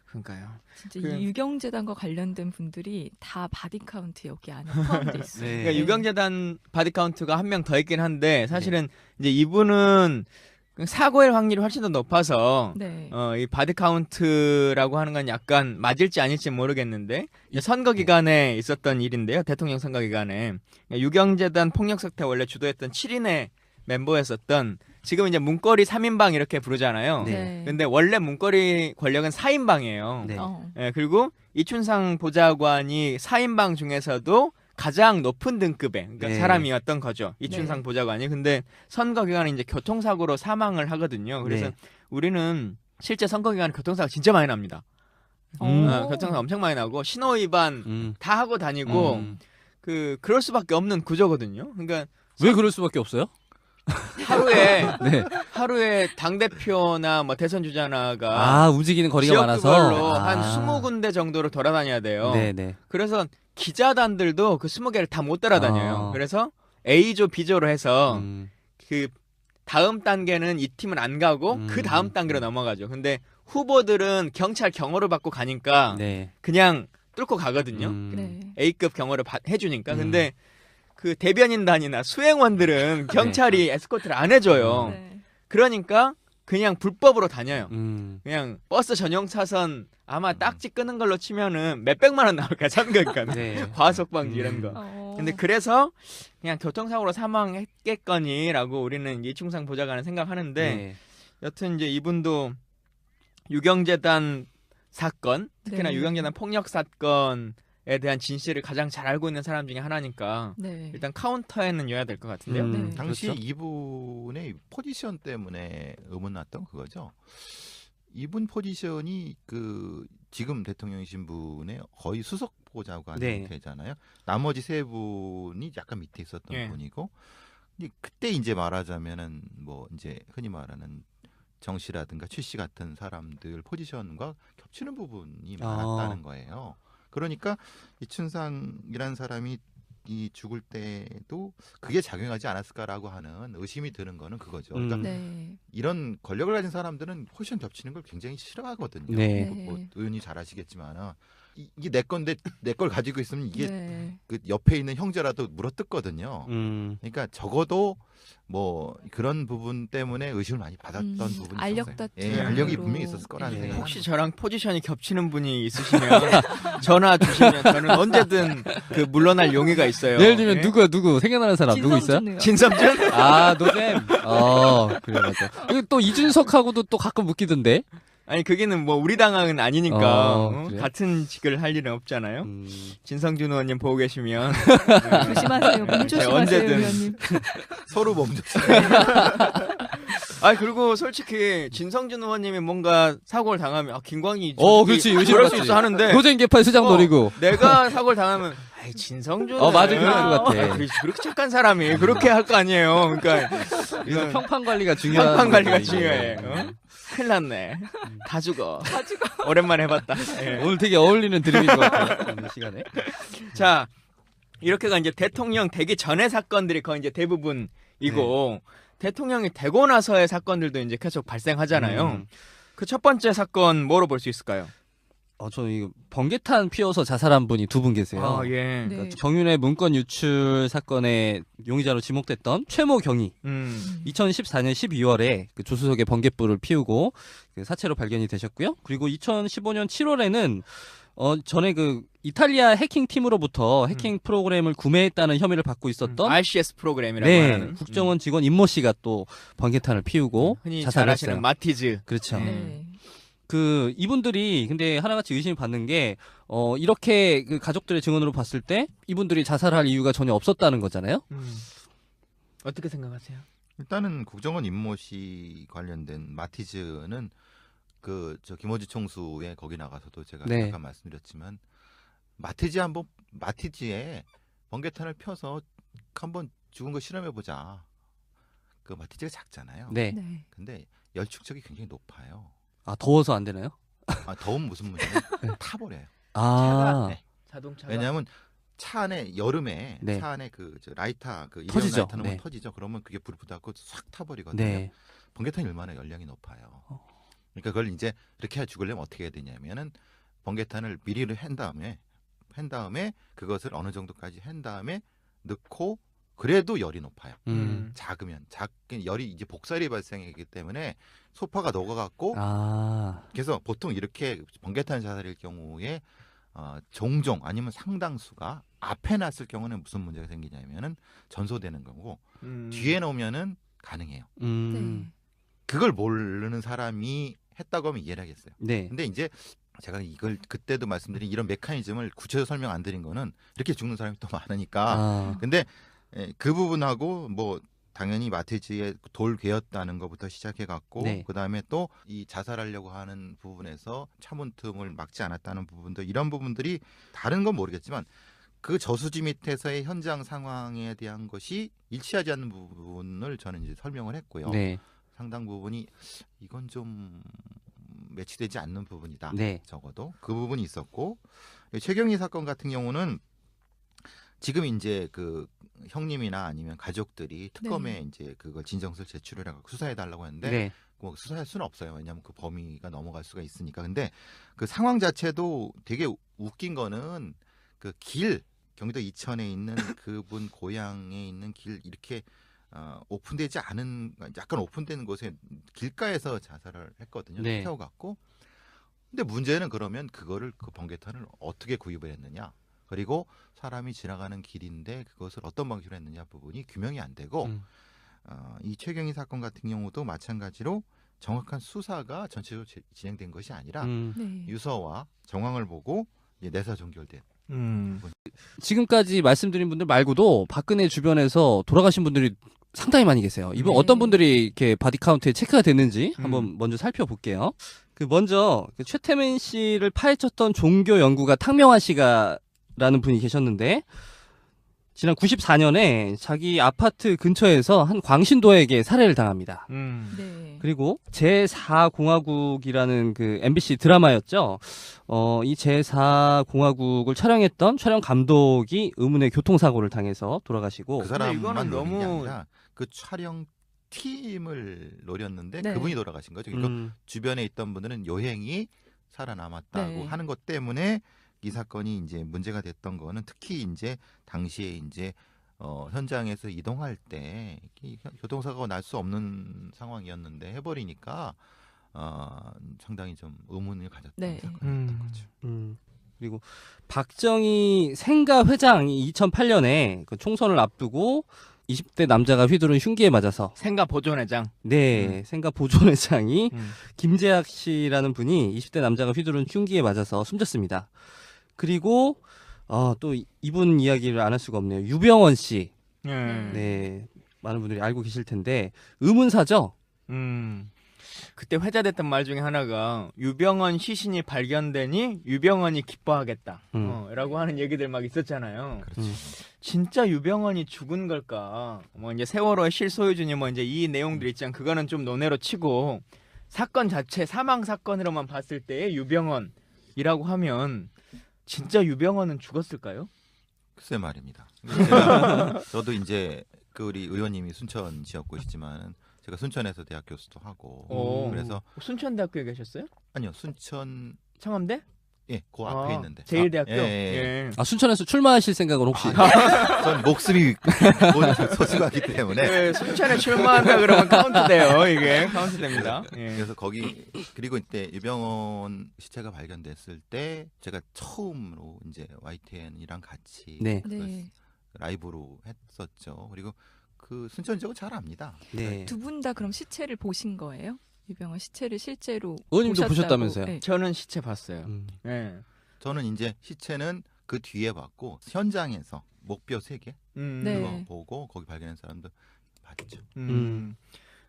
그러니까요. 진짜 그- 이 유경재단과 관련된 분들이 다 바디 카운트 여기 안에 포함돼 있어요. 네. 그러니까 유경재단 바디 카운트가 한 명 더 있긴 한데 사실은 이제 이분은 사고일 확률이 훨씬 더 높아서 네. 이 바디 카운트라고 하는 건 약간 맞을지 아닐지 모르겠는데 이제 선거 기간에 있었던 일인데요. 대통령 선거 기간에 유경재단 폭력 사태 원래 주도했던 7인의 멤버였었던 지금 이제 문거리 3인방 이렇게 부르잖아요. 네. 근데 원래 문거리 권력은 4인방이에요. 네. 그리고 이춘상 보좌관이 4인방 중에서도 가장 높은 등급의 그러니까 네. 사람이었던 거죠. 이춘상 네. 보좌관이. 근데 선거 기간에 이제 교통사고로 사망을 하거든요. 그래서 네. 우리는 실제 선거 기간에 교통사고 진짜 많이 납니다. 교통사고 엄청 많이 나고 신호 위반 다 하고 다니고 그럴 수밖에 없는 구조거든요. 그러니까 왜 그럴 수밖에 없어요? 하루에 네. 하루에 당 대표나 뭐 대선 주자나가 움직이는 거리가 많아서 지역별로 한 20군데 정도를 돌아다녀야 돼요. 네네. 그래서 기자단들도 그 20개를 다 못 따라다녀요. 아. 그래서 A조, B조로 해서 음. 그 다음 단계는 이 팀은 안 가고 그 다음 단계로 넘어가죠. 근데 후보들은 경찰 경호를 받고 가니까 네. 그냥 뚫고 가거든요. 네. A급 경호를 해주니까. 근데 그 대변인단이나 수행원들은 경찰이 에스코트를 안 해줘요. 네. 그러니까 그냥 불법으로 다녀요. 음. 그냥 버스 전용 차선 아마 딱지 끄는 걸로 치면은 몇백만 원 나올 거야. 참그니까 네. 과속 방지 이런 거. 근데 그래서 그냥 교통사고로 사망했겠거니라고 우리는 이충상 보좌관은 생각하는데 네. 여튼 이제 이분도 유경재단 사건, 특히나 네. 유경재단 폭력 사건에 대한 진실을 가장 잘 알고 있는 사람 중에 하나니까 네. 일단 카운터에는 넣어야 될 것 같은데요. 네. 당시 그렇죠. 이분의 포지션 때문에 의문 났던 그거죠. 이분 포지션이 그 지금 대통령이신 분의 거의 수석 보좌관 네. 되잖아요. 나머지 세 분이 약간 밑에 있었던 예. 분이고, 그때 이제 말하자면은 뭐 이제 흔히 말하는 정 씨라든가 최 씨 같은 사람들 포지션과 겹치는 부분이 많았다는 거예요. 그러니까 이춘상이라는 사람이 이 죽을 때도 그게 작용하지 않았을까라고 하는 의심이 드는 거는 그거죠. 그러니까 네. 이런 권력을 가진 사람들은 포지션 겹치는 걸 굉장히 싫어하거든요. 네. 뭐 의원이 잘 아시겠지만 이게 내 건데 내 걸 가지고 있으면 이게 네. 그 옆에 있는 형제라도 물어뜯거든요. 그러니까 적어도 뭐 그런 부분 때문에 의심을 많이 받았던 부분이 알력 있었어요. 다툼. 예, 알력이 분명히 있었을 거라는 예. 생각이 혹시 저랑 포지션이 겹치는 분이 있으시면 전화 주시면 저는 언제든 그 물러날 용의가 있어요. 예를 들면 예? 누구 생각나는 사람 누구 있어요? 진성준이요. 진섬준? 노잼. 그래 맞아. 그리고 또 이준석하고도 또 가끔 웃기던데. 아니 그게는 뭐 우리 당은 아니니까 그래요? 같은 직을 할 일은 없잖아요. 진성준 의원님 보고 계시면 조심하세요. 몸 조심하세요, 언제든. 의원님. 서로 멈췄어. 아 그리고 솔직히 진성준 의원님이 뭔가 사고를 당하면 김광희 그렇지. 의심 그럴 수 받지. 있어 하는데 노잼 개판 수장 노리고. 내가 사고를 당하면 아이 진성준 맞아, 그럴 것 같아. 그렇게 착한 사람이 그렇게 할 거 아니에요. 그러니까 이거 평판 관리가 중요한. 평판 관리가 거지, 중요해. 이게. 어? 큰일 났네. 다 죽어. 오랜만에 해봤다. 예. 오늘 되게 어울리는 드립인 것 같아요. 오늘 시간에. 자 이렇게가 이제 대통령 되기 전의 사건들이 거의 이제 대부분이고 대통령이 되고 나서의 사건들도 이제 계속 발생하잖아요. 그 첫 번째 사건 뭐로 볼 수 있을까요? 저는 이거 번개탄 피워서 자살한 분이 두 분 계세요. 아 예. 네. 정윤회 문건 유출 사건의 용의자로 지목됐던 최모 경위. 2014년 12월에 그 조수석에 번개불을 피우고 그 사체로 발견이 되셨고요. 그리고 2015년 7월에는 전에 그 이탈리아 해킹 팀으로부터 해킹 프로그램을 구매했다는 혐의를 받고 있었던 RCS 프로그램이라고 네, 하는 국정원 직원 임모 씨가 또 번개탄을 피우고 흔히 잘 자살을 아시는 했어요. 마티즈. 그렇죠. 네. 그 이분들이 근데 하나같이 의심이 받는 게 이렇게 그 가족들의 증언으로 봤을 때 이분들이 자살할 이유가 전혀 없었다는 거잖아요. 어떻게 생각하세요? 일단은 국정원 임모 씨 관련된 마티즈는 그 저 김어지 총수의 거기 나가서도 제가 네. 잠깐 말씀드렸지만 마티즈에 번개탄을 펴서 한번 죽은 거 실험해 보자. 그 마티즈가 작잖아요. 네. 네. 근데 열축적이 굉장히 높아요. 더워서 안 되나요? 더운 무슨 문제는 타버려요. 네. 자동차가 왜냐하면 차 안에 여름에 네. 차 안에 그 저 라이터 그 일회용 터지죠. 라이터는 네. 터지죠. 그러면 그게 불이 붙어갖고 싹 타버리거든요. 네. 번개탄이 얼마나 열량이 높아요. 그러니까 그걸 이제 이렇게 해 죽으려면 어떻게 해야 되냐면은 번개탄을 미리를 한 다음에 그것을 어느 정도까지 한 다음에 넣고 그래도 열이 높아요. 작으면 열이 이제 복살이 발생하기 때문에 소파가 녹아갖고 그래서 보통 이렇게 번개탄 자살일 경우에 종종 아니면 상당수가 앞에 놨을 경우는 무슨 문제가 생기냐면은 전소되는 거고 뒤에 놓으면은 가능해요. 네. 그걸 모르는 사람이 했다고 하면 이해를 하겠어요. 네. 근데 이제 제가 이걸 그때도 말씀드린 이런 메커니즘을 구체적으로 설명 안 드린 거는 이렇게 죽는 사람이 또 많으니까. 아, 근데 그 부분하고 뭐 당연히 마티즈의 돌 괴었다는 것부터 시작해 갖고 네. 그다음에 또 이 자살하려고 하는 부분에서 차문 틈을 막지 않았다는 부분도 이런 부분들이 다른 건 모르겠지만 그 저수지 밑에서의 현장 상황에 대한 것이 일치하지 않는 부분을 저는 이제 설명을 했고요. 네. 상당 부분이 이건 좀 매치되지 않는 부분이다. 네. 적어도 그 부분이 있었고 최경희 사건 같은 경우는 지금 이제 그 형님이나 아니면 가족들이 특검에 이제 그걸 진정서를 제출을 해갖고 수사해 달라고 했는데 네. 뭐 수사할 수는 없어요. 왜냐하면 그 범위가 넘어갈 수가 있으니까. 근데 그 상황 자체도 되게 웃긴 거는 그 길 경기도 이천에 있는 그분 고향에 있는 길 이렇게 오픈되지 않은 약간 오픈되는 곳에 길가에서 자살을 했거든요. 네. 태워갖고. 근데 문제는 그러면 그거를 그 번개탄을 어떻게 구입을 했느냐. 그리고 사람이 지나가는 길인데 그것을 어떤 방식으로 했느냐 부분이 규명이 안 되고 이 최경희 사건 같은 경우도 마찬가지로 정확한 수사가 전체적으로 진행된 것이 아니라 네. 유서와 정황을 보고 이제 내사 종결된 지금까지 말씀드린 분들 말고도 박근혜 주변에서 돌아가신 분들이 상당히 많이 계세요. 이분 네. 어떤 분들이 이렇게 바디 카운트에 체크가 됐는지 한번 먼저 살펴볼게요. 그 먼저 그 최태민 씨를 파헤쳤던 종교 연구가 탕명환 씨가라는 분이 계셨는데 지난 94년에 자기 아파트 근처에서 한 광신도에게 살해를 당합니다. 네. 그리고 제4공화국이라는 그 MBC 드라마였죠. 이 제4공화국을 촬영했던 촬영 감독이 의문의 교통사고를 당해서 돌아가시고 그 사람만 이거는 노린 게 너무- 아니라 그 촬영 팀을 노렸는데 네. 그분이 돌아가신 거죠. 그러니까 주변에 있던 분들은 요행이 살아남았다고 네. 하는 것 때문에 이 사건이 이제 문제가 됐던 거는 특히 이제 당시에 이제 현장에서 이동할 때 교통사고가 날 수 없는 상황이었는데 해버리니까 상당히 좀 의문을 가졌던 네. 사건이었던 거죠. 그리고 박정희 생가 회장이 2008년에 그 총선을 앞두고 20대 남자가 휘두른 흉기에 맞아서 생가 보존회장. 네, 생가 보존회장이 김재학 씨라는 분이 20대 남자가 휘두른 흉기에 맞아서 숨졌습니다. 그리고 또 이분 이야기를 안 할 수가 없네요. 유병원 씨. 네, 많은 분들이 알고 계실 텐데 의문사죠. 그때 회자됐던 말 중에 하나가 유병헌 시신이 발견되니 유병헌이 기뻐하겠다. 라고 하는 얘기들 막 있었잖아요. 그렇죠. 진짜 유병헌이 죽은 걸까? 뭐 이제 세월호의 실소유주니 뭐 이제 이 내용들 있잖아. 그거는 좀 논외로 치고 사건 자체 사망 사건으로만 봤을 때의 유병헌이라고 하면 진짜 유병헌은 죽었을까요? 글쎄 말입니다. 저도 이제 그 우리 의원님이 순천 지역구시지만 제가 순천에서 대학 교수도 하고 그래서 순천대학교에 계셨어요? 아니요 순천 청암대? 그 앞에 있는데 제일대학교. 예. 순천에서 출마하실 생각은 혹시? 전 목숨이 소중하기 때문에 네, 순천에 출마한다 그러면 카운트돼요. 이게 카운트됩니다. 예. 그래서 거기 그리고 이때 유병헌 시체가 발견됐을 때 제가 처음으로 이제 YTN이랑 같이 네. 네. 라이브로 했었죠. 그리고 그 순천 지역은 잘 압니다. 네. 두 분 다 그럼 시체를 보신 거예요? 유병헌 시체를 실제로 의원님도 보셨다고. 보셨다면서요? 네. 저는 시체 봤어요. 예. 저는 이제 시체는 그 뒤에 봤고 현장에서 목뼈 3개 네. 그거 보고 거기 발견한 사람도 봤죠.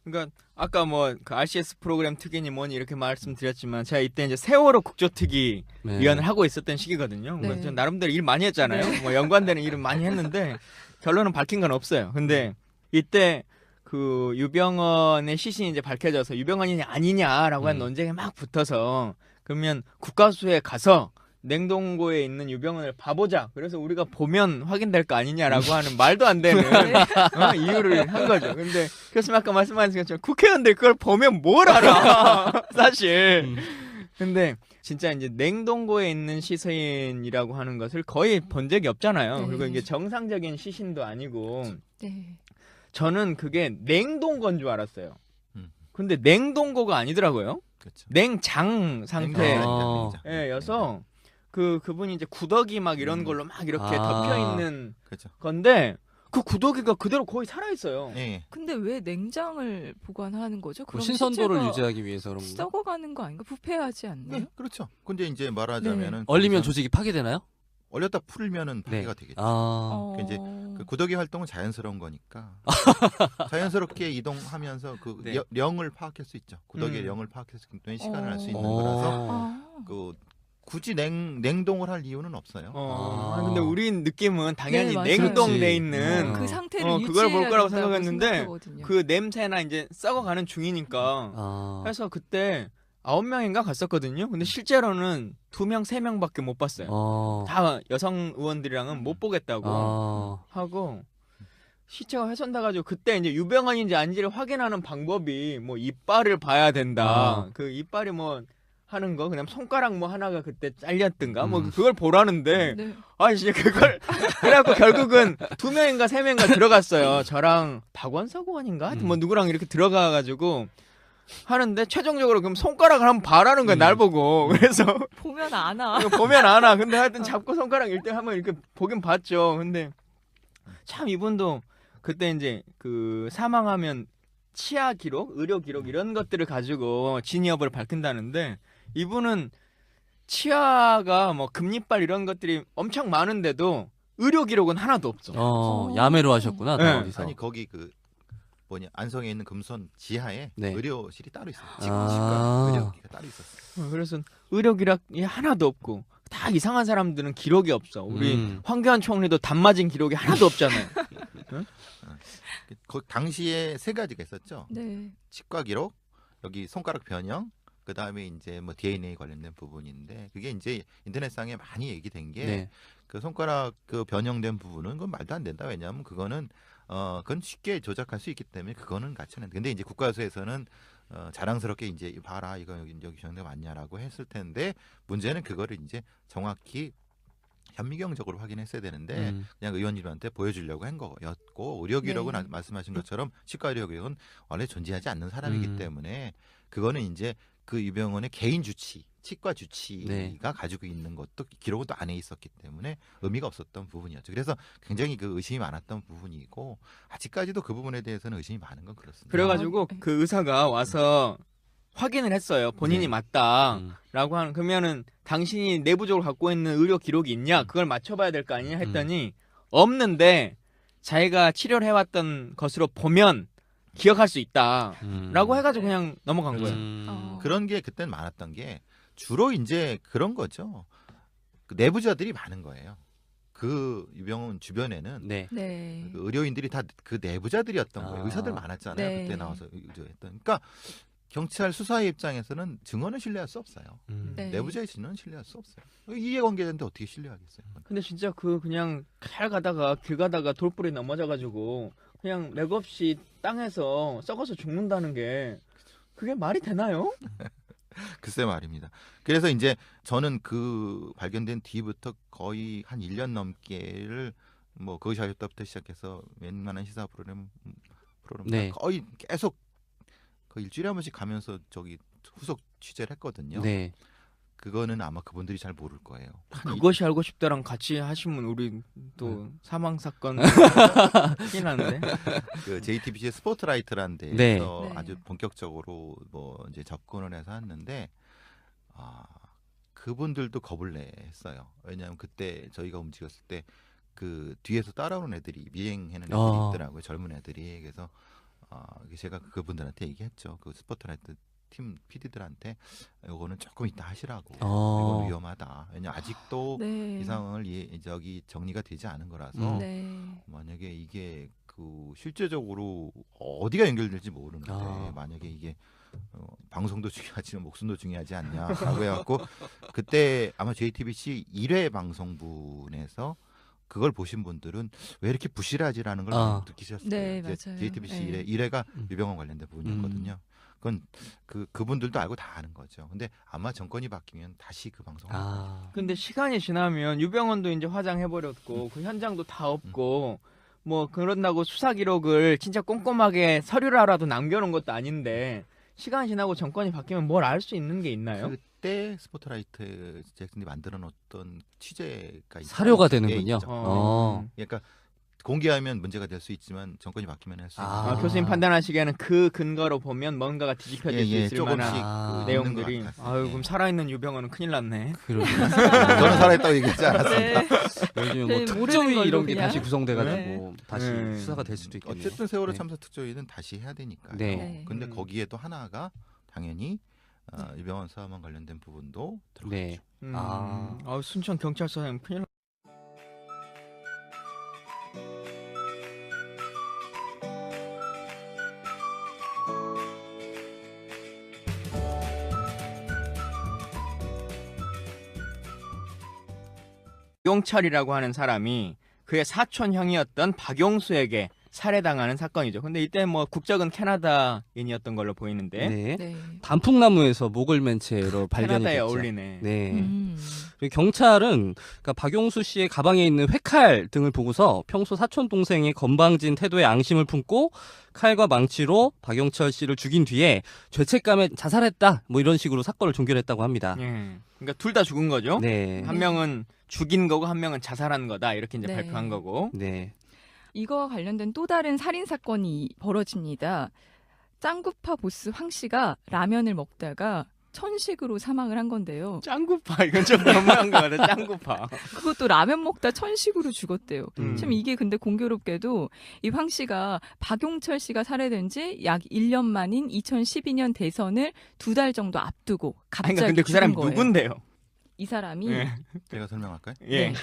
그러니까 아까 뭐 그 RCS 프로그램 특위니 뭐니 이렇게 말씀드렸지만 제가 이때 이제 세월호 국조특위 네. 위원을 하고 있었던 시기거든요. 네. 뭐 저는 나름대로 일 많이 했잖아요. 뭐 연관되는 일은 많이 했는데 결론은 밝힌 건 없어요. 근데 이때 그 유병헌의 시신이 이제 밝혀져서 유병헌이냐 아니냐라고 한 논쟁이 막 붙어서 그러면 국가수에 가서 냉동고에 있는 유병헌을 봐보자. 그래서 우리가 보면 확인될 거 아니냐라고 하는 말도 안 되는 이유를 한 거죠. 근데 교수님 아까 말씀하신 것처럼 국회의원들 그걸 보면 뭘 알아? 사실. 근데 진짜 이제 냉동고에 있는 시신이라고 하는 것을 거의 본 적이 없잖아요. 네. 그리고 이게 정상적인 시신도 아니고 네. 저는 그게 냉동고인 줄 알았어요. 음. 근데 냉동고가 아니더라고요. 그렇죠. 냉장 상태. 아. 여서 그분이 이제 구더기 막 이런 걸로 막 이렇게 아. 덮여 있는 그렇죠. 건데 그 구더기가 그대로 거의 살아 있어요. 예. 근데 왜 냉장을 보관하는 거죠? 뭐 그럼 신선도를 시체가 유지하기 위해서 그런 건가? 썩어가는 거 아닌가? 부패하지 않나요? 네, 그렇죠. 근데 이제 말하자면은 얼리면 거기서 조직이 파괴되나요? 얼렸다 풀면은 네. 파괴가 되겠죠. 아. 이제 그 구더기 활동은 자연스러운 거니까 자연스럽게 이동하면서 그 네. 령을 파악할 수 있죠. 구더기의 음. 령을 파악할 수 있기 때문에 시간을 알 수 있는 어. 거라서 아. 그 굳이 냉동을 할 이유는 없어요. 아, 근데 우린 느낌은 당연히 네, 맞아요. 냉동돼 그렇지. 있는 그 상태를 그걸 유지해야 볼 거라고 된다고 생각했는데 생각하거든요. 그 냄새나 이제 썩어가는 중이니까 아. 그래서 그때 9명인가 갔었거든요. 근데 실제로는 2명, 3명밖에 못 봤어요. 어. 다 여성 의원들이랑은 못 보겠다고 아. 하고 시체가 훼손돼가지고 그때 이제 유병헌인지 아닌지를 확인하는 방법이 뭐 이빨을 봐야 된다. 아. 그 이빨이 뭐 하는 거 그냥 손가락 뭐 하나가 그때 잘렸든가 뭐 음. 그걸 보라는데 네. 아니 진짜 그걸 그래갖고 결국은 2명인가 3명인가 들어갔어요. 저랑 박원석 의원인가 하여튼 뭐 누구랑 이렇게 들어가가지고 하는데 최종적으로 그럼 손가락을 한번 봐라는 거야 날 보고. 그래서 보면 아나. 이거 보면 아나. 근데 하여튼 잡고 손가락 1등 한번 이렇게 보긴 봤죠. 근데 참 이분도 그때 이제 그 사망하면 치아 기록, 의료 기록 이런 것들을 가지고 진위 여부를 밝힌다는데 이분은 치아가 뭐 금리빨 이런 것들이 엄청 많은데도 의료 기록은 하나도 없어. 야매로 하셨구나. 네. 다 어디서. 아니 거기 그 뭐냐 안성에 있는 금손 지하에 네. 의료실이 따로 있어요. 아. 치과 의료기가 따로 있었어요. 그래서 의료 기록이 하나도 없고 다 이상한 사람들은 기록이 없어. 우리 황교안 총리도 담 맞은 기록이 하나도 없잖아요. 그 당시에 3가지가 있었죠. 네. 치과 기록, 여기 손가락 변형, 그 다음에 이제 뭐 DNA 관련된 부분인데 그게 이제 인터넷상에 많이 얘기된 게 네. 그 손가락 그 변형된 부분은 그건 말도 안 된다. 왜냐하면 그거는 그건 쉽게 조작할 수 있기 때문에 그거는 가치는. 근데 이제 국가수에서는 자랑스럽게 이제 봐라 이거 여기 변형돼 맞냐라고 했을 텐데 문제는 그거를 이제 정확히 현미경적으로 확인했어야 되는데 그냥 의원님한테 보여주려고 한 거였고 의료 기록은 네. 말씀하신 것처럼 치과 의료 기록은 원래 존재하지 않는 사람이기 때문에 그거는 이제 그 유병원의 개인 주치, 치과 주치가 네. 가지고 있는 것도 기록은 또 안에 있었기 때문에 의미가 없었던 부분이었죠. 그래서 굉장히 그 의심이 많았던 부분이고 아직까지도 그 부분에 대해서는 의심이 많은 건 그렇습니다. 그래가지고 네. 그 의사가 와서 확인을 했어요. 본인이 네. 맞다라고 하는. 그러면은 당신이 내부적으로 갖고 있는 의료 기록이 있냐? 그걸 맞춰봐야 될 거 아니냐 했더니 없는데 자기가 치료를 해왔던 것으로 보면 기억할 수 있다라고 해가지고 그냥 넘어간 거예요. 그런 게 그때는 많았던 게 주로 이제 그런 거죠. 그 내부자들이 많은 거예요. 그 유병원 주변에는 네. 네. 그 의료인들이 다 그 내부자들이었던 거예요. 아. 의사들 많았잖아요. 네. 그때 나와서 의료했던. 그러니까 경찰 수사의 입장에서는 증언을 신뢰할 수 없어요. 네. 내부자의 증언은 신뢰할 수 없어요. 이해관계자인데 어떻게 신뢰하겠어요? 근데 진짜 그냥 길 가다가 돌불이 넘어져가지고 그냥 맥없이 땅에서 썩어서 죽는다는 게 그게 말이 되나요? 글쎄 말입니다. 그래서 이제 저는 그 발견된 뒤부터 거의 한 1년 넘게를 뭐 그것이 알렸다부터 시작해서 웬만한 시사 프로그램 네. 거의 계속 그 일주일에 한 번씩 가면서 저기 후속 취재를 했거든요. 네. 그거는 아마 그분들이 잘 모를 거예요. 그것이 알고 싶다랑 같이 하시면 우리 또 사망 사건 큰일 나는데. 그 JTBC의 스포트라이트라는 데에서 네. 네. 아주 본격적으로 뭐 이제 접근을 해서 했는데 그분들도 겁을 내했어요. 왜냐하면 그때 저희가 움직였을 때 그 뒤에서 따라오는 애들이 미행하는 애들이 있더라고요. 젊은 애들이. 그래서 제가 그분들한테 얘기했죠. 그 스포트라이트 팀 PD들한테 이거는 조금 이따 하시라고. 이건 위험하다. 왜냐면 아직도 네. 이 상황을 저기 정리가 되지 않은 거라서 네. 만약에 이게 그 실제적으로 어디가 연결될지 모르는데 만약에 이게 방송도 중요하지만 목숨도 중요하지 않냐라고 해갖고 그때 아마 JTBC 1회 방송분에서 그걸 보신 분들은 왜 이렇게 부실하지라는 걸 느끼셨을 네, 거예요. 맞아요. JTBC 네. 1회가 유병헌 관련된 부분이었거든요. 그건 그분들도 알고 다 아는 거죠. 근데 아마 정권이 바뀌면 다시 그 방송을 할 거예요. 근데 시간이 지나면 유병헌도 이제 화장해버렸고 그 현장도 다 없고 뭐 그런다고 수사 기록을 진짜 꼼꼼하게 서류를 하라도 남겨놓은 것도 아닌데 시간이 지나고 정권이 바뀌면 뭘 알 수 있는 게 있나요? 그때 스포트라이트 제작진이 만들어 놓았던 취재가 사료가 있죠. 되는군요. 있죠. 어. 그러니까 공개하면 문제가 될 수 있지만 정권이 바뀌면 할 수 있는. 아, 교수님 판단하시기에는 그 근거로 보면 뭔가가 뒤집혀질 수 있을 조금씩 만한 아, 그 내용들이. 있는 것 같아요. 아유, 예. 그럼 살아있는 유병헌은 큰일 났네. 그러게요. 저는 살아있다고 얘기하지 않았습니다. 네. 요즘에 뭐 네, 모르는 특조위 걸로 이런 게 그냥. 다시 구성돼가지고 네. 다시 네. 수사가 될 수도 있겠네요. 어쨌든 세월호 네. 참사 특조위는 다시 해야 되니까요. 네. 네. 근데 음. 거기에 또 하나가 당연히 유병헌 사업만 관련된 부분도 들어가죠. 네. 아. 순천 경찰서장 큰일 났. 박용철이라고 하는 사람이 그의 사촌 형이었던 박용수에게 살해당하는 사건이죠. 근데 이때 뭐 국적은 캐나다인이었던 걸로 보이는데 네. 네. 단풍나무에서 목을 맨 채로 발견이 캐나다에 됐죠. 어울리네. 네. 그리고 경찰은 그러니까 박용수 씨의 가방에 있는 회칼 등을 보고서 평소 사촌 동생의 건방진 태도에 앙심을 품고 칼과 망치로 박용철 씨를 죽인 뒤에 죄책감에 자살했다. 뭐 이런 식으로 사건을 종결했다고 합니다. 예. 그러니까 둘 다 죽은 거죠. 네. 한 명은 죽인 거고 한 명은 자살한 거다. 이렇게 이제 네. 발표한 거고. 네. 이거와 관련된 또 다른 살인 사건이 벌어집니다. 짱구파 보스 황 씨가 라면을 먹다가 천식으로 사망을 한 건데요. 짱구파 이건 좀 너무한 거 같아. 짱구파. 그것도 라면 먹다 천식으로 죽었대요. 음. 지금 이게 근데 공교롭게도 이 황 씨가 박용철 씨가 살해된 지 약 1년 만인 2012년 대선을 2달 정도 앞두고 갑자기 아니, 근데 그 사람이 죽은 거예요. 누군데요? 이 사람이 예. 제가 설명할까요? 예. 네.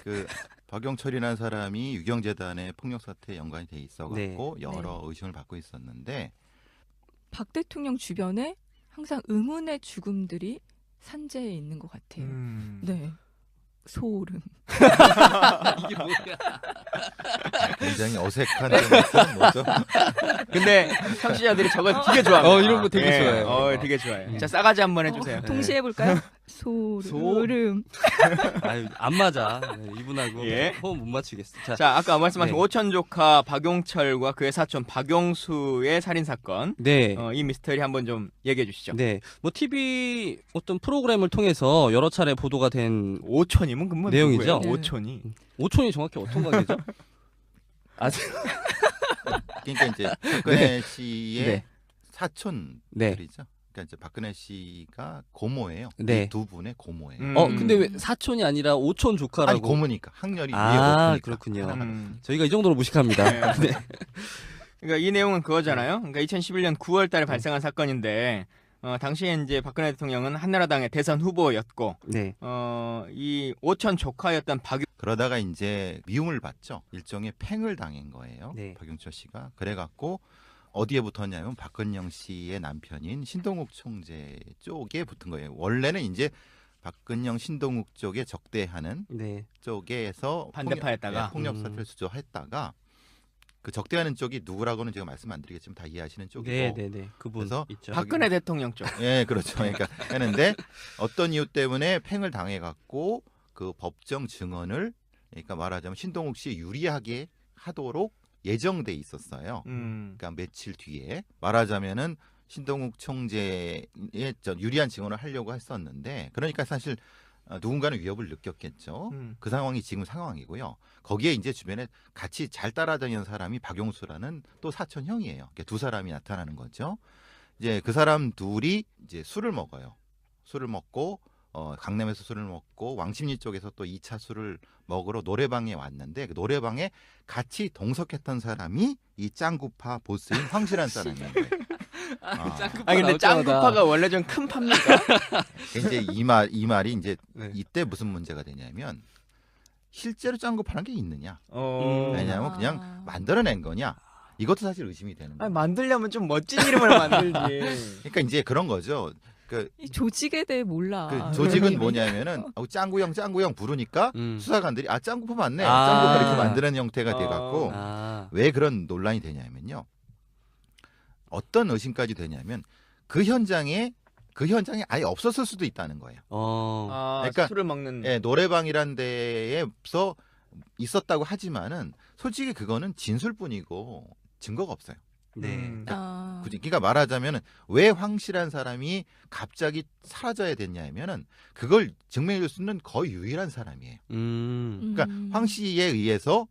그 박용철이라는 사람이 유경재단의 폭력 사태에 연관이 돼 있어갖고 네. 여러 의심을 받고 있었는데 박 대통령 주변에 항상 의문의 죽음들이 산재해 있는 것 같아요. 네. 소름. 이게 뭐야? 굉장히 어색한 점은 뭐죠? 근데 청취자들이 저걸 되게 좋아해요. 이런 거 되게 좋아해요. 되게 좋아해요. 자, 싸가지 한번 해주세요. 동시에 해볼까요? 소름. 아유, 안 맞아. 네, 이분하고 예. 호흡 못 맞추겠어. 자, 자, 아까 말씀하신 네. 오천 조카 박용철과 그의 사촌 박용수의 살인 사건. 네. 이 미스터리 한번 좀 얘기해 주시죠. 네. 뭐 TV 어떤 프로그램을 통해서 여러 차례 보도가 된 오촌이면 그건 내용이죠? 누구예요? 네. 오촌이. 오촌이 정확히 어떤 관계죠? 아직 그러니까 이제 박근혜 씨의 네. 사촌들이죠. 네. 그러니까 이제 박근혜 씨가 고모예요. 네. 이 두 분의 고모예요. 근데 왜 사촌이 아니라 오촌 조카라고? 아니 고모니까 학렬이 위에 아, 높으니까. 그렇군요. 음. 저희가 이 정도로 무식합니다. 네. 그러니까 이 내용은 그거잖아요. 그러니까 2011년 9월달에 발생한 사건인데 당시에 이제 박근혜 대통령은 한나라당의 대선 후보였고 네. 이 오천 조카였던 그러다가 이제 미움을 받죠. 일종의 팽을 당한 거예요. 네. 박용철 씨가. 그래갖고 어디에 붙었냐면 박근영 씨의 남편인 신동욱 총재 쪽에 붙은 거예요. 원래는 이제 박근영 신동욱 쪽에 적대하는 네. 쪽에서 반대파였다가. 폭력 사태를 주저했다가 그 적대하는 쪽이 누구라고는 제가 말씀 안 드리겠지만 다 이해하시는 쪽이고. 네, 네, 네. 그분 그래서 있죠. 박근혜 대통령 쪽. 예, 그렇죠. 그러니까 했는데 어떤 이유 때문에 팽을 당해갖고 그 법정 증언을 그러니까 말하자면 신동욱 씨 유리하게 하도록 예정돼 있었어요. 그러니까 며칠 뒤에 말하자면은 신동욱 총재의 유리한 증언을 하려고 했었는데 그러니까 사실 누군가는 위협을 느꼈겠죠. 그 상황이 지금 상황이고요. 거기에 이제 주변에 같이 잘 따라다니는 사람이 박용수라는 또 사촌 형이에요. 그러니까 두 사람이 나타나는 거죠. 이제 그 사람 둘이 이제 술을 먹어요. 술을 먹고 강남에서 술을 먹고 왕십리 쪽에서 또 2차 술을 먹으러 노래방에 왔는데 그 노래방에 같이 동석했던 사람이 이 짱구파 보스인 황실한 사람이에요. 근데 짱구파가 원래 좀 큰 파입니까? 이제 이 말이 이제 네. 이때 무슨 문제가 되냐면 실제로 짱구파라는 게 있느냐? 음. 왜냐하면 그냥 만들어낸 거냐? 이것도 사실 의심이 되는 거예요. 아니, 만들려면 좀 멋진 이름을 만들지. 그러니까 이제 그런 거죠. 이 조직에 대해 몰라. 그 조직은 뭐냐면은 짱구형 부르니까 음. 수사관들이 짱구파 맞네. 아. 짱구파 이렇게 만드는 형태가 돼갖고 아. 왜 그런 논란이 되냐면요. 어떤 의심까지 되냐면 그 현장에 아예 없었을 수도 있다는 거예요. 그러니까 술을 먹는. 예, 노래방이란 데에서 있었다고 하지만은 솔직히 그거는 진술뿐이고 증거가 없어요. 네. 그러니까 말하자면은 왜 황실한 사람이 갑자기 사라져야 됐냐면은 그걸 증명해줄 수 있는 거의 유일한 사람이에요. 그러니까 황 씨에 의해서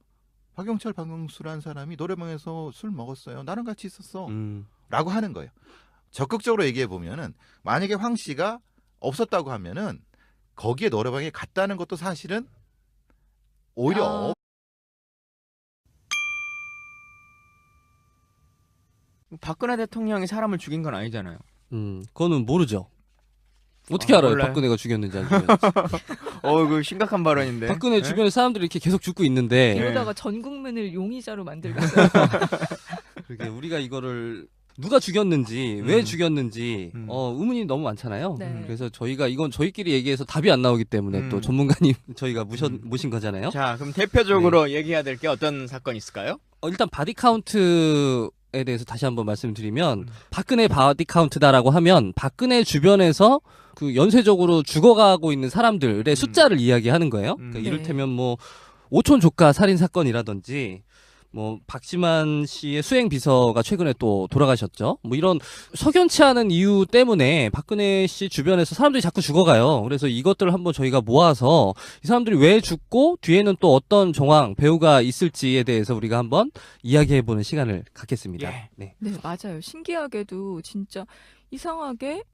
박영철, 박영수라는 사람이 노래방에서 술 먹었어요. 나랑 같이 있었어. 음. 라고 하는 거예요. 적극적으로 얘기해 보면은 만약에 황 씨가 없었다고 하면은 거기에 노래방에 갔다는 것도 사실은 오히려 박근혜 대통령이 사람을 죽인 건 아니잖아요. 그거는 모르죠. 어떻게 알아요? 몰라요. 박근혜가 죽였는지 안 죽였는지. 그 심각한 발언인데. 박근혜 네? 주변에 사람들이 이렇게 계속 죽고 있는데 이러다가 전 국민을 용의자로 만들겠어요. 그러게 우리가 이거를 누가 죽였는지 왜 죽였는지 의문이 너무 많잖아요. 네. 그래서 저희가 이건 저희끼리 얘기해서 답이 안 나오기 때문에 또 전문가님 저희가 모신 거잖아요. 자, 그럼 대표적으로 얘기해야 될 게 어떤 사건이 있을까요? 일단 바디 카운트에 대해서 다시 한번 말씀드리면 박근혜 바디 카운트다라고 하면 박근혜 주변에서 그 연쇄적으로 죽어가고 있는 사람들의 숫자를 이야기하는 거예요. 그러니까 네. 이를테면 뭐 오촌 조카 살인 사건이라든지 뭐 박지만 씨의 수행 비서가 최근에 또 돌아가셨죠. 뭐 이런 석연치 않은 이유 때문에 박근혜 씨 주변에서 사람들이 자꾸 죽어가요. 그래서 이것들을 한번 저희가 모아서 이 사람들이 왜 죽고 뒤에는 또 어떤 정황 배우가 있을지에 대해서 우리가 한번 이야기해보는 시간을 갖겠습니다. 예. 네. 네, 맞아요. 신기하게도 진짜 이상하게